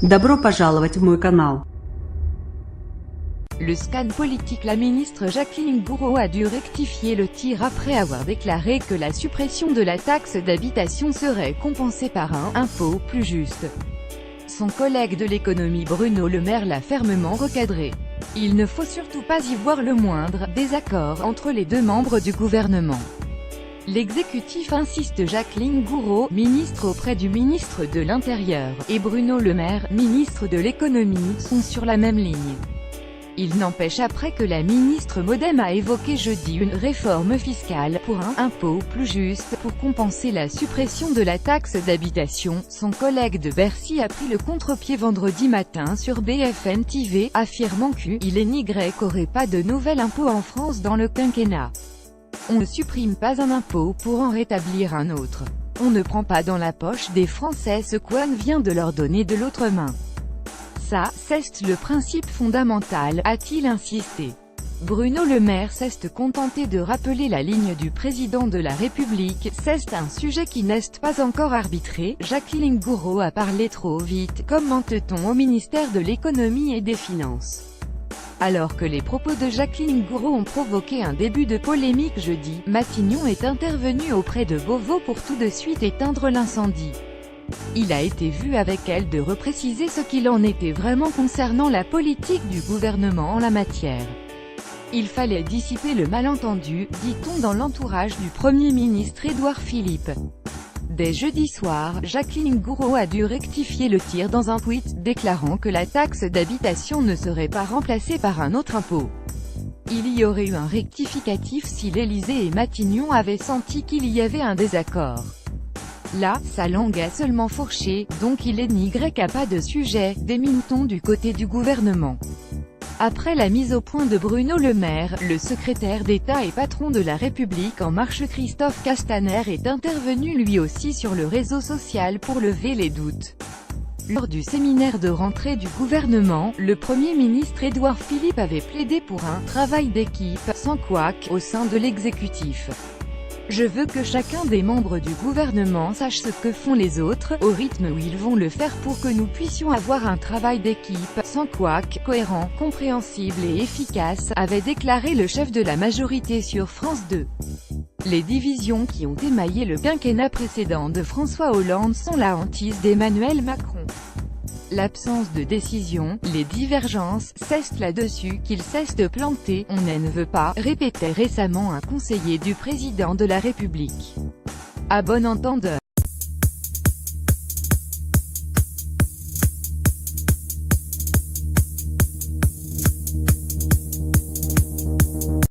Добро пожаловать в мой канал. Le scan politique. La ministre Jacqueline Gourault a dû rectifier le tir après avoir déclaré que la suppression de la taxe d'habitation serait compensée par un « impôt plus juste ». Son collègue de l'économie Bruno Le Maire l'a fermement recadré. Il ne faut surtout pas y voir le moindre désaccord entre les deux membres du gouvernement. L'exécutif insiste. Jacqueline Gourault, ministre auprès du ministre de l'Intérieur, et Bruno Le Maire, ministre de l'Économie, sont sur la même ligne. Il n'empêche après que la ministre MoDem a évoqué jeudi une réforme fiscale pour un « impôt plus juste » pour compenser la suppression de la taxe d'habitation. Son collègue de Bercy a pris le contre-pied vendredi matin sur BFM TV, affirmant qu'il n'y aurait pas de nouvel impôt en France dans le quinquennat. On ne supprime pas un impôt pour en rétablir un autre. On ne prend pas dans la poche des Français ce qu'on vient de leur donner de l'autre main. Ça, c'est le principe fondamental, a-t-il insisté. Bruno Le Maire s'est contenté de rappeler la ligne du président de la République. C'est un sujet qui n'est pas encore arbitré. Jacqueline Gourault a parlé trop vite, commente-t-on au ministère de l'Économie et des Finances. Alors que les propos de Jacqueline Gourault ont provoqué un début de polémique jeudi, Matignon est intervenu auprès de Beauvau pour tout de suite éteindre l'incendie. Il a été vu avec elle de repréciser ce qu'il en était vraiment concernant la politique du gouvernement en la matière. Il fallait dissiper le malentendu, dit-on dans l'entourage du Premier ministre Édouard Philippe. Dès jeudi soir, Jacqueline Gourault a dû rectifier le tir dans un tweet, déclarant que la taxe d'habitation ne serait pas remplacée par un autre impôt. Il y aurait eu un rectificatif si l'Élysée et Matignon avaient senti qu'il y avait un désaccord. Là, sa langue a seulement fourché, donc il n'y a pas de sujet, démine-t-on du côté du gouvernement. Après la mise au point de Bruno Le Maire, le secrétaire d'État et patron de La République En Marche Christophe Castaner est intervenu lui aussi sur le réseau social pour lever les doutes. Lors du séminaire de rentrée du gouvernement, le Premier ministre Édouard Philippe avait plaidé pour un « travail d'équipe » sans couac au sein de l'exécutif. Je veux que chacun des membres du gouvernement sache ce que font les autres, au rythme où ils vont le faire pour que nous puissions avoir un travail d'équipe, sans couac, cohérent, compréhensible et efficace, avait déclaré le chef de la majorité sur France 2. Les divisions qui ont émaillé le quinquennat précédent de François Hollande sont la hantise d'Emmanuel Macron. L'absence de décision, les divergences, c'est là-dessus qu'il s'est planté, on ne veut pas, répétait récemment un conseiller du président de la République. À bon entendeur.